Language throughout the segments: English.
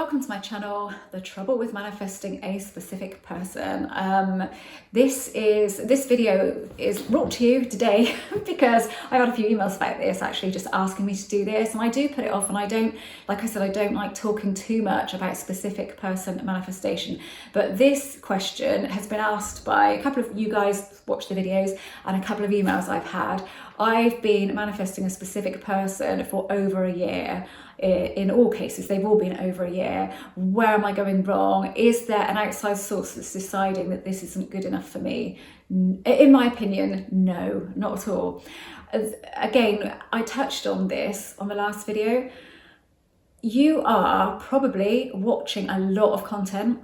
welcome to my channel, The Trouble with Manifesting a Specific Person. This video is brought to you today because I got a few emails about this, actually just asking me to do this, and I do put it off, and I don't, like I said, I don't like talking too much about specific person manifestation, but this question has been asked by a couple of you guys watch the videos and a couple of emails I've had. I've been manifesting a specific person for over a year. In all cases, they've all been over a year. Where am I going wrong? Is there an outside source that's deciding that this isn't good enough for me? In my opinion, no, not at all. Again, I touched on this on the last video. You are probably watching a lot of content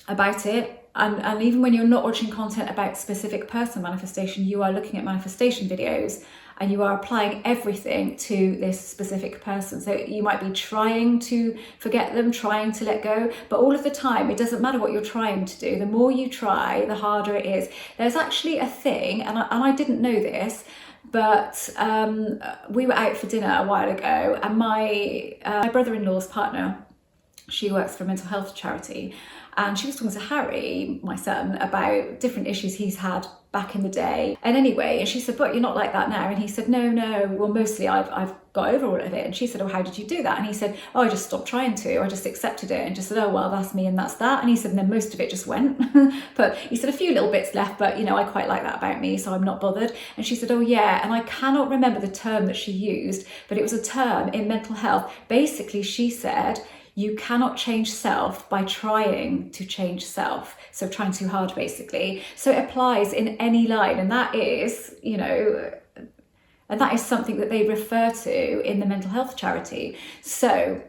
about it. And even when you're not watching content about specific person manifestation, you are looking at manifestation videos and you are applying everything to this specific person. So you might be trying to forget them, trying to let go, but all of the time, it doesn't matter what you're trying to do. The more you try, the harder it is. There's actually a thing, and I didn't know this, but we were out for dinner a while ago, and my brother-in-law's partner, she works for a mental health charity, and she was talking to Harry, my son, about different issues he's had back in the day. And anyway, and she said, but you're not like that now. And he said, no, well, mostly I've got over all of it. And she said, oh, how did you do that? And he said, oh, I just stopped trying to. I just accepted it and just said, oh, well, that's me and that's that. And he said, and then most of it just went. But he said a few little bits left, but you know, I quite like that about me, so I'm not bothered. And she said, oh yeah, and I cannot remember the term that she used, but it was a term in mental health. Basically, she said, you cannot change self by trying to change self. So trying too hard, basically. So it applies in any line. And that is, you know, and that is something that they refer to in the mental health charity. So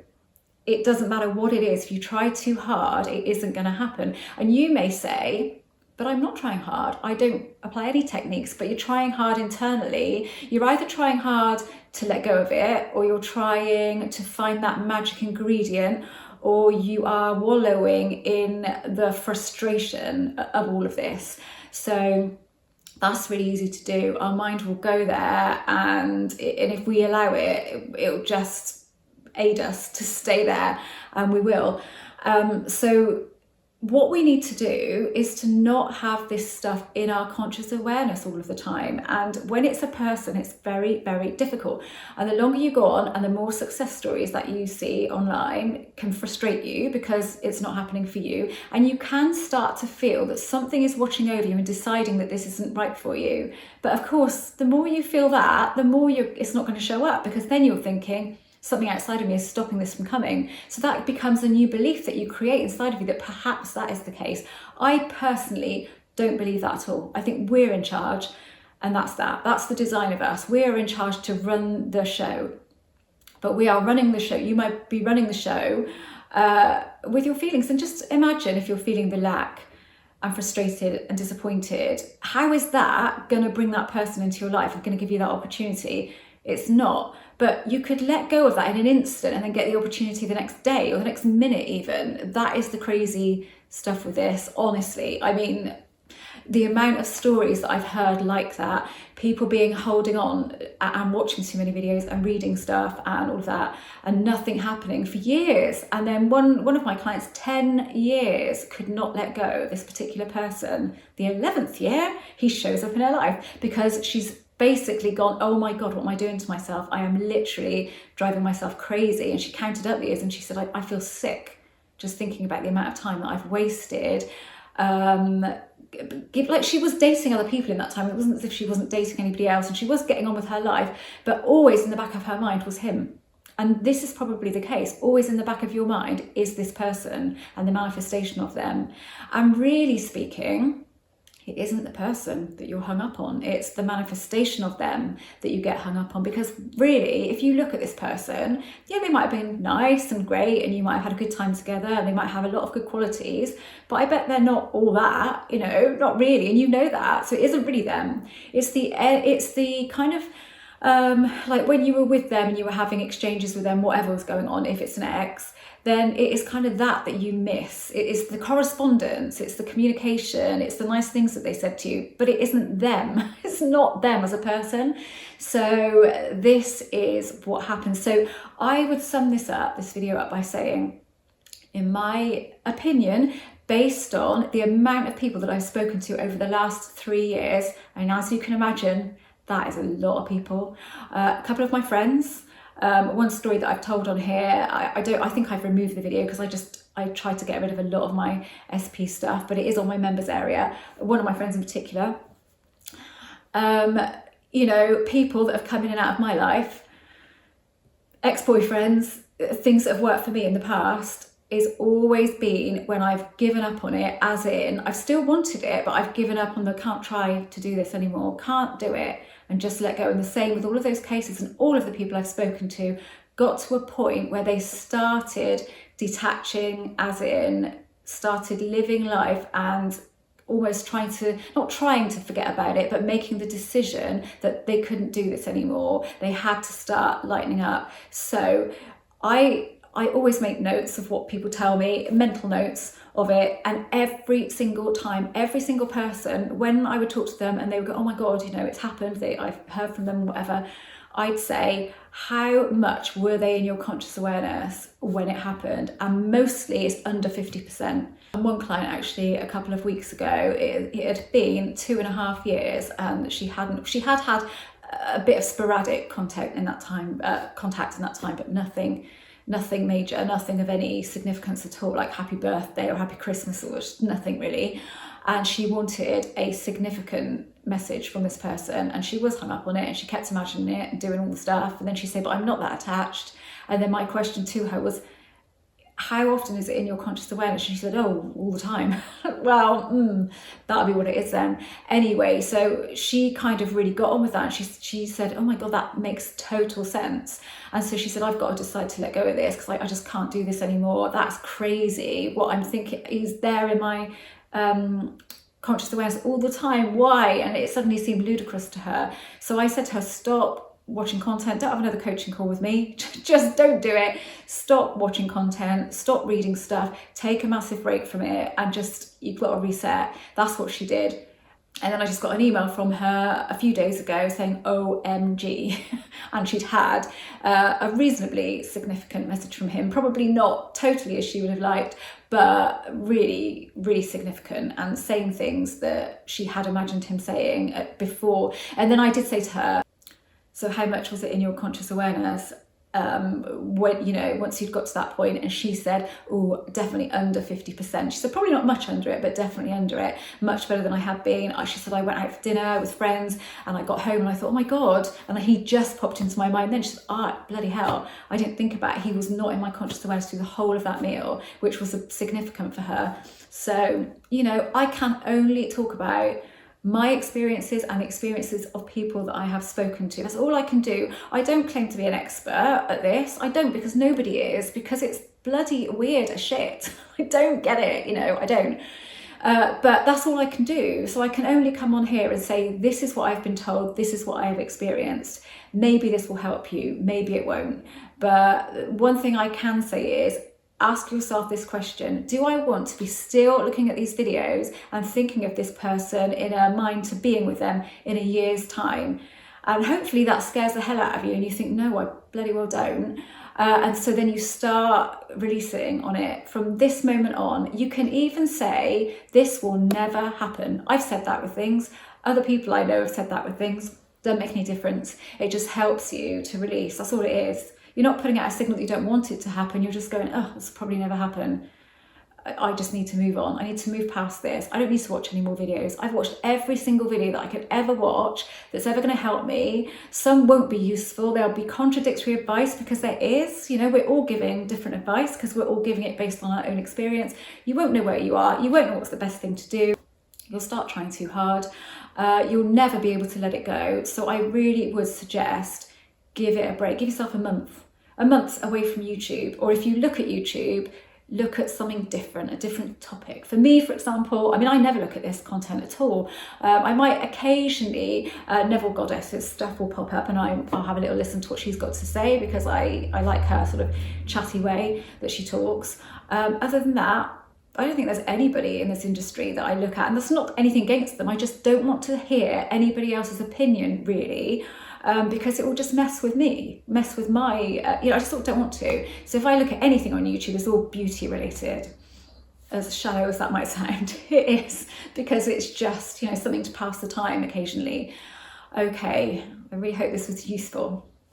it doesn't matter what it is. If you try too hard, it isn't going to happen. And you may say, but I'm not trying hard. I don't apply any techniques, but you're trying hard internally. You're either trying hard to let go of it, or you're trying to find that magic ingredient, or you are wallowing in the frustration of all of this. So that's really easy to do. Our mind will go there, and if we allow it, it'll just aid us to stay there, and we will. So what we need to do is to not have this stuff in our conscious awareness all of the time. And when it's a person, it's very, very difficult. And the longer you go on and the more success stories that you see online can frustrate you because it's not happening for you. And you can start to feel that something is watching over you and deciding that this isn't right for you. But of course, the more you feel that, the more it's not going to show up, because then you're thinking, something outside of me is stopping this from coming. So that becomes a new belief that you create inside of you that perhaps that is the case. I personally don't believe that at all. I think we're in charge, and that's that. That's the design of us. We are in charge to run the show, but we are running the show. You might be running the show with your feelings. And just imagine if you're feeling the lack and frustrated and disappointed, how is that going to bring that person into your life and going to give you that opportunity? It's not. But you could let go of that in an instant and then get the opportunity the next day or the next minute even. That is the crazy stuff with this, honestly. I mean, the amount of stories that I've heard like that, people holding on and watching too many videos and reading stuff and all of that, and nothing happening for years. And then one of my clients, 10 years, could not let go of this particular person. The 11th year, he shows up in her life because she's basically gone, oh my God, what am I doing to myself? I am literally driving myself crazy. And she counted up the years and she said, I feel sick just thinking about the amount of time that I've wasted. Like, she was dating other people in that time. It wasn't as if she wasn't dating anybody else, and she was getting on with her life, but always in the back of her mind was him. And this is probably the case. Always in the back of your mind is this person and the manifestation of them. And really speaking, it isn't the person that you're hung up on. It's the manifestation of them that you get hung up on. Because really, if you look at this person, yeah, they might have been nice and great, and you might have had a good time together, and they might have a lot of good qualities, but I bet they're not all that, you know, not really. And you know that. So it isn't really them. It's the kind of, like when you were with them and you were having exchanges with them, whatever was going on, if it's an ex, then it is kind of that you miss. It is the correspondence, it's the communication, it's the nice things that they said to you, but it isn't them. It's not them as a person. So this is what happens. So I would sum this video up by saying, in my opinion, based on the amount of people that I've spoken to over the last 3 years. And as you can imagine, that is a lot of people. A couple of my friends, one story that I've told on here, I think I've removed the video because I tried to get rid of a lot of my SP stuff, but it is on my members area. One of my friends in particular, you know, people that have come in and out of my life, ex-boyfriends, things that have worked for me in the past, is always been when I've given up on it, as in I've still wanted it, but I've given up on the can't try to do this anymore, can't do it, and just let go. And the same with all of those cases, and all of the people I've spoken to got to a point where they started detaching, as in started living life and almost not trying to forget about it, but making the decision that they couldn't do this anymore. They had to start lightening up. So I always make notes of what people tell me, mental notes of it, and every single time, every single person, when I would talk to them and they would go, oh my God, you know, it's happened, I've heard from them, whatever, I'd say, how much were they in your conscious awareness when it happened? And mostly it's under 50%. And one client actually a couple of weeks ago, it had been 2.5 years and she had had a bit of sporadic contact in that time, but nothing major, nothing of any significance at all, like happy birthday or happy Christmas or nothing really. And she wanted a significant message from this person, and she was hung up on it and she kept imagining it and doing all the stuff. And then she said, but I'm not that attached. And then my question to her was, how often is it in your conscious awareness? And she said, oh, all the time. Well, that'll be what it is then. Anyway, so she kind of really got on with that. And she said, oh my God, that makes total sense. And so she said, I've got to decide to let go of this because I just can't do this anymore. That's crazy. What I'm thinking is there in my conscious awareness all the time. Why? And it suddenly seemed ludicrous to her. So I said to her, stop watching content, don't have another coaching call with me, just don't do it. Stop watching content, stop reading stuff, take a massive break from it, and just, you've got to reset. That's what she did. And then I just got an email from her a few days ago saying OMG, and she'd had a reasonably significant message from him, probably not totally as she would have liked, but really, really significant, and saying things that she had imagined him saying before. And then I did say to her, so how much was it in your conscious awareness when, you know, once you'd got to that point? And she said, oh, definitely under 50%. She said, probably not much under it, but definitely under it. Much better than I had been. She said, I went out for dinner with friends and I got home and I thought, oh my God. And he just popped into my mind. Then she said, bloody hell, I didn't think about it. He was not in my conscious awareness through the whole of that meal, which was significant for her. So, you know, I can only talk about my experiences and experiences of people that I have spoken to. That's all I can do. I don't claim to be an expert at this. I don't, because nobody is, because it's bloody weird as shit. I don't get it, you know, I don't. But that's all I can do. So I can only come on here and say, this is what I've been told, this is what I have experienced. Maybe this will help you, maybe it won't. But one thing I can say is, ask yourself this question: do I want to be still looking at these videos and thinking of this person in a mind to being with them in a year's time? And hopefully that scares the hell out of you and you think, no, I bloody well don't. And so then you start releasing on it from this moment on. You can even say, this will never happen. I've said that with things. Other people I know have said that with things. Doesn't make any difference. It just helps you to release. That's all it is. You're not putting out a signal that you don't want it to happen. You're just going, oh, this will probably never happen. I just need to move on. I need to move past this. I don't need to watch any more videos. I've watched every single video that I could ever watch that's ever going to help me. Some won't be useful. There'll be contradictory advice, because there is. You know, we're all giving different advice because we're all giving it based on our own experience. You won't know where you are. You won't know what's the best thing to do. You'll start trying too hard. You'll never be able to let it go. So I really would suggest, give it a break. Give yourself a month away from YouTube. Or if you look at YouTube, look at something different, a different topic. For me, for example, I mean, I never look at this content at all. I might occasionally, Neville Goddard's stuff will pop up and I'll have a little listen to what she's got to say, because I like her sort of chatty way that she talks. Other than that, I don't think there's anybody in this industry that I look at, and that's not anything against them. I just don't want to hear anybody else's opinion, really. because it will just mess with me, mess with my, I just don't want to. So if I look at anything on YouTube, it's all beauty related. As shallow as that might sound, it is, because it's just, something to pass the time occasionally. Okay, I really hope this was useful.